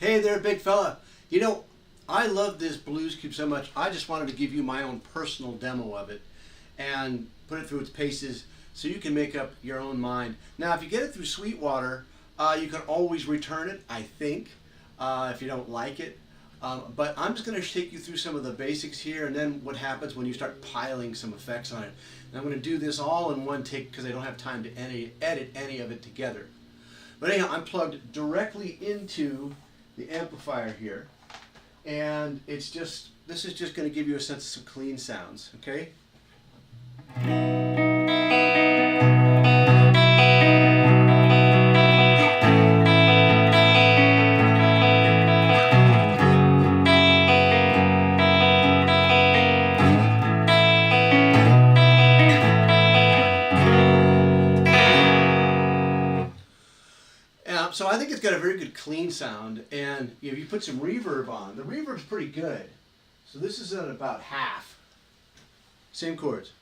Hey there, big fella. You know, I love this Blues Cube so much, I just wanted to give you my own personal demo of it and put it through its paces so you can make up your own mind. Now, if you get it through Sweetwater, you can always return it, I think, if you don't like it. But I'm just going to take you through some of the basics here and then what happens when you start piling some effects on it. And I'm going to do this all in one take because I don't have time to edit any of it together. But anyhow, I'm plugged directly into the amplifier here, and this is just going to give you a sense of some clean sounds, okay? So I think it's got a very good clean sound, and if you put some reverb on, the reverb's pretty good. So this is at about half. Same chords.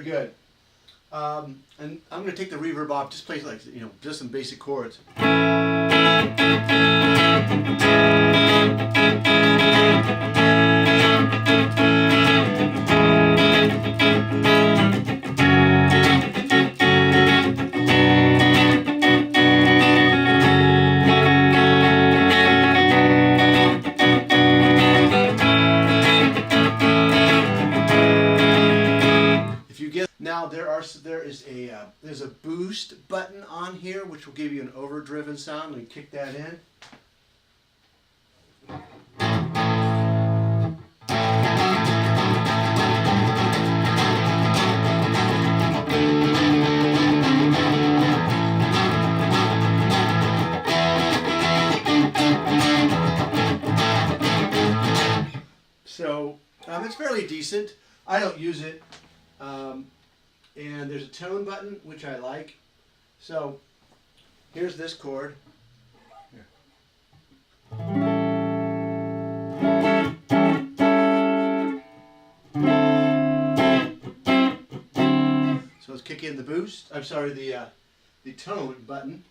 Good. And I'm going to take the reverb off, just play like, just some basic chords. Now there's a boost button on here which will give you an overdriven sound. Let me kick that in. So it's fairly decent. I don't use it. And there's a tone button, which I like. So here's this chord. Here. So let's kick in the boost. I'm sorry, the tone button.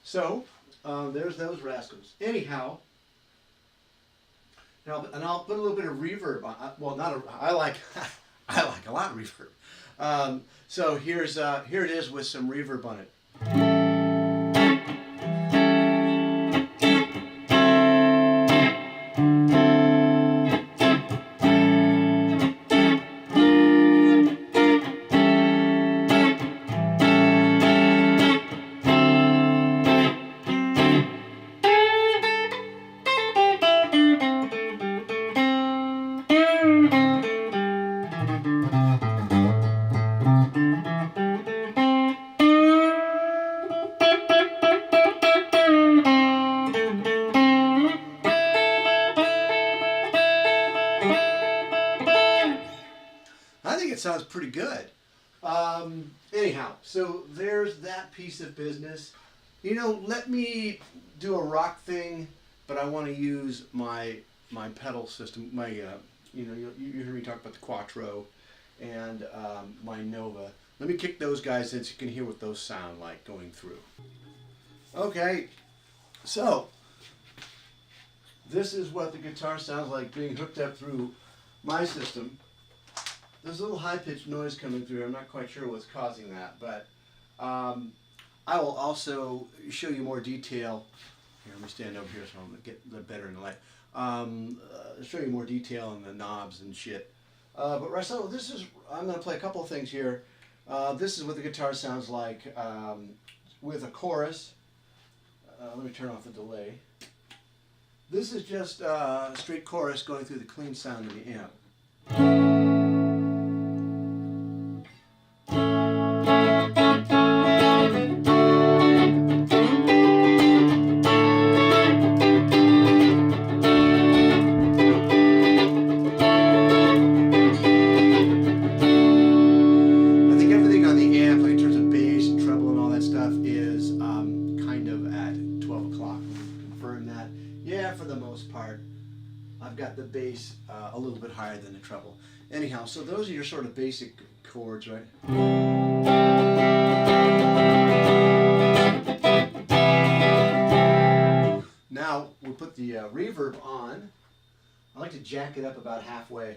So, there's those rascals. Anyhow, and I'll put a little bit of reverb on. Well, I like a lot of reverb. So here it is with some reverb on it. I think it sounds pretty good. Anyhow, so there's that piece of business. Let me do a rock thing, but I want to use my pedal system. You hear me talk about the Quattro and my Nova. Let me kick those guys in so you can hear what those sound like going through. Okay, so this is what the guitar sounds like being hooked up through my system. There's a little high-pitched noise coming through. I'm not quite sure what's causing that, but I will also show you more detail. Here, let me stand over here so I'm going to get a little better in the light. Show you more detail on the knobs and shit. But right, so I'm going to play a couple of things here. This is what the guitar sounds like with a chorus. Let me turn off the delay. This is just a straight chorus going through the clean sound of the amp. kind of at 12 o'clock. Confirm that. Yeah, for the most part. I've got the bass a little bit higher than the treble. Anyhow, so those are your sort of basic chords, right? Now we'll put the reverb on. I like to jack it up about halfway.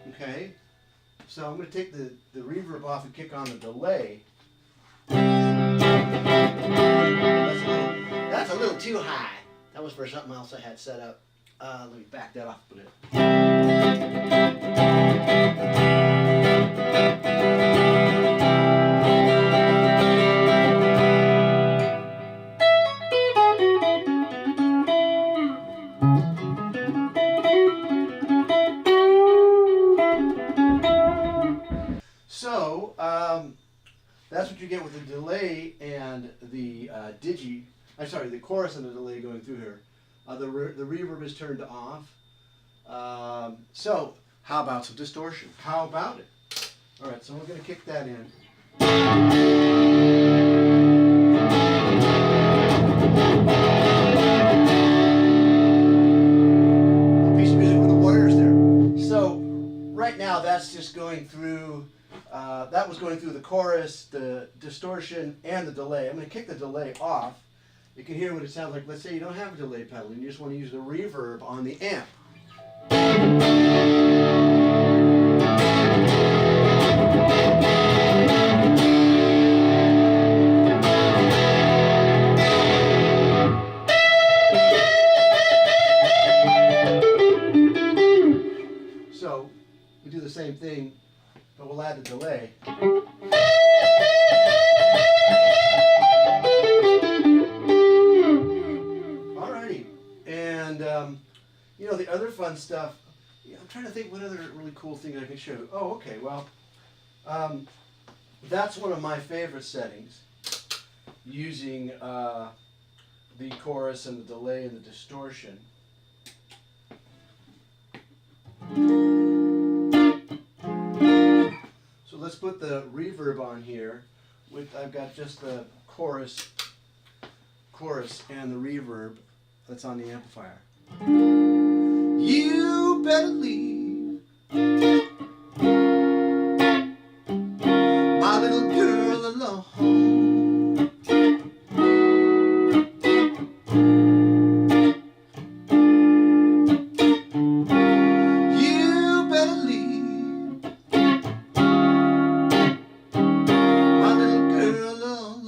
Okay, so I'm going to take the reverb off and kick on the delay. That's a little too high. That was for something else I had set up. Let me back that off a bit. So, that's what you get with the delay and the the chorus and the delay going through here. The reverb is turned off. So, how about some distortion? How about it? All right, so we're going to kick that in. A piece of music with the Warriors there. So, right now that's just going through. That was going through the chorus, the distortion, and the delay. I'm going to kick the delay off. You can hear what it sounds like. Let's say you don't have a delay pedal and you just want to use the reverb on the amp. So we do the same thing, but we'll add the delay. You know, the other fun stuff, I'm trying to think what other really cool thing I can show you. Oh, okay, well, that's one of my favorite settings, using the chorus and the delay and the distortion. So let's put the reverb on here. I've got just the chorus and the reverb that's on the amplifier. You better leave my little girl alone. You better leave my little girl alone.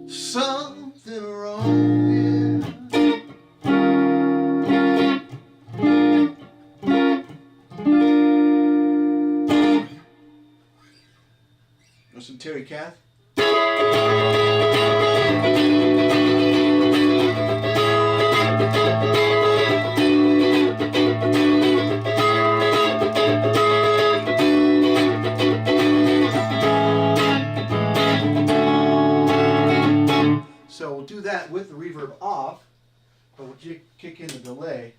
Something wrong, yeah. Want some Terry Kath? So we'll do that with the reverb off, but we'll kick in the delay.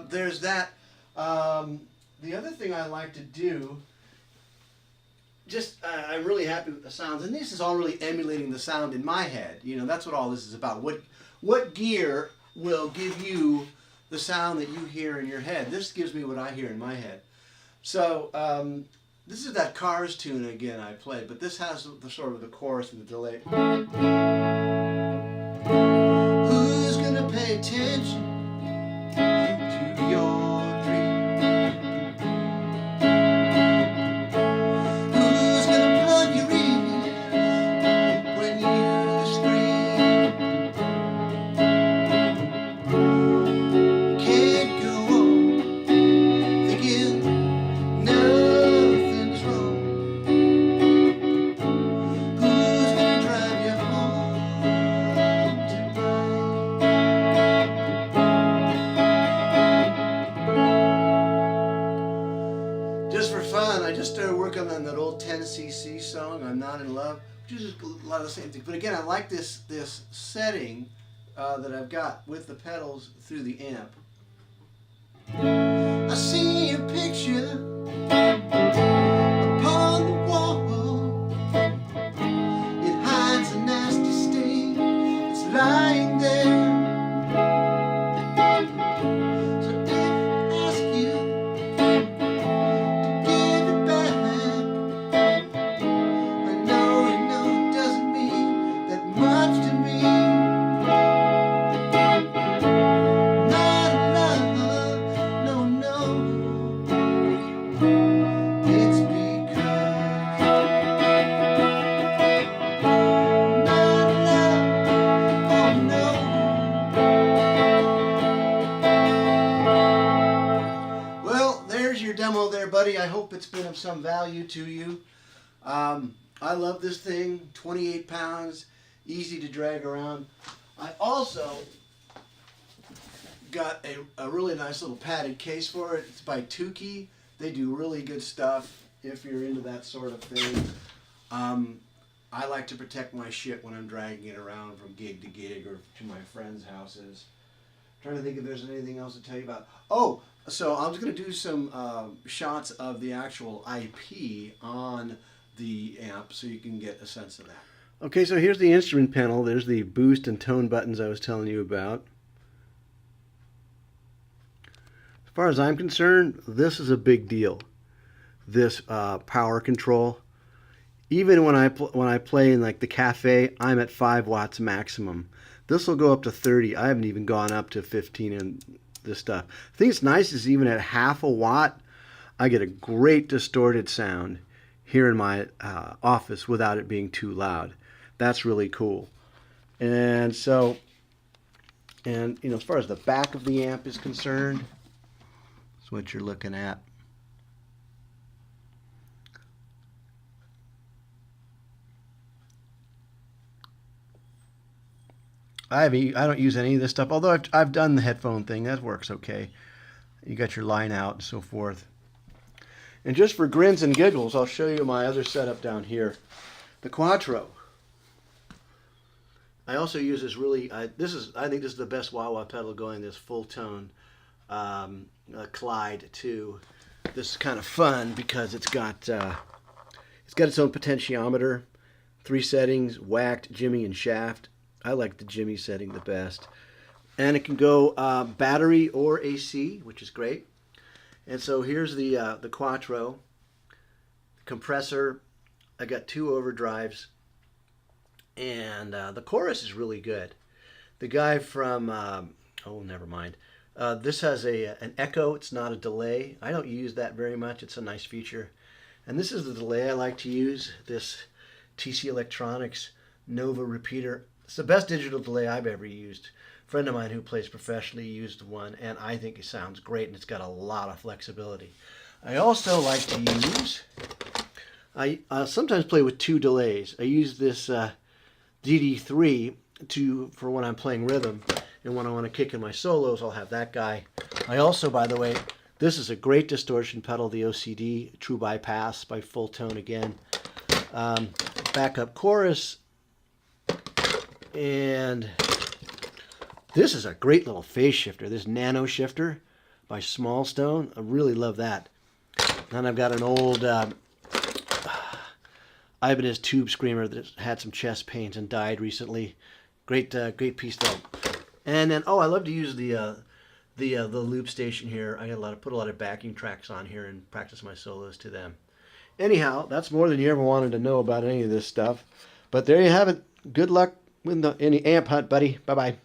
There's that. The other thing I like to do, I'm really happy with the sounds, and this is all really emulating the sound in my head. You know, that's what all this is about. What gear will give you the sound that you hear in your head. This gives me what I hear in my head. So this is that Cars tune again I played, but this has the sort of the chorus and the delay. Who's gonna pay attention to your dream? Who's gonna plug your ears when you scream? Can't go on thinking nothing's wrong. Who's gonna drive you home tonight? Just for fun, I just started working on that old 10cc song, I'm Not in Love, which is a lot of the same things. But again, I like this setting that I've got with the pedals through the amp. I see your picture upon the wall. It hides a nasty stain that's lying there. So if I ask you to give it back, I know you know it doesn't mean that much to me. Not in love, no, no. It's because not in love, oh no. Well, there's your demo there, buddy. I hope it's been of some value to you. I love this thing, 28 pounds, easy to drag around. I also got a really nice little padded case for it. It's by Tukey. They do really good stuff if you're into that sort of thing. I like to protect my shit when I'm dragging it around from gig to gig or to my friends' houses. Trying to think if there's anything else to tell you about. Oh, so I'm just going to do some shots of the actual IP on the amp so you can get a sense of that. Okay, so here's the instrument panel. There's the boost and tone buttons I was telling you about. As far as I'm concerned, this is a big deal. This power control. Even when I play in like the cafe, I'm at 5 watts maximum. This will go up to 30. I haven't even gone up to 15 in this stuff. I think it's nice is even at half a watt, I get a great distorted sound here in my office without it being too loud. That's really cool. And so, and you know, as far as the back of the amp is concerned, that's what you're looking at. I don't use any of this stuff, although I've done the headphone thing. That works okay. You got your line out and so forth. And just for grins and giggles, I'll show you my other setup down here. The Quattro. I also use this really, I think this is the best wah-wah pedal going, this full tone Clyde 2. This is kind of fun because it's got its own potentiometer, 3 settings, whacked, jimmy, and shaft. I like the jimmy setting the best. And it can go battery or AC, which is great. And so here's the Quattro. Compressor. I got 2 overdrives. And the chorus is really good. The guy from, oh, never mind. This has an echo. It's not a delay. I don't use that very much. It's a nice feature. And this is the delay I like to use, this TC Electronics Nova repeater. It's the best digital delay I've ever used. A friend of mine who plays professionally used one, and I think it sounds great, and it's got a lot of flexibility. I also like to use, I sometimes play with 2 delays. I use this DD3 for when I'm playing rhythm, and when I want to kick in my solos, I'll have that guy. I also, by the way, this is a great distortion pedal, the OCD True Bypass by Full Tone again. Backup chorus. And this is a great little phase shifter, this Nano Shifter by Smallstone. I really love that. And I've got an old Ibanez Tube Screamer that had some chest pains and died recently. Great piece though. And then, oh, I love to use the the loop station here. I got put a lot of backing tracks on here and practice my solos to them. Anyhow, that's more than you ever wanted to know about any of this stuff. But there you have it. Good luck with any amp hunt, buddy. Bye-bye.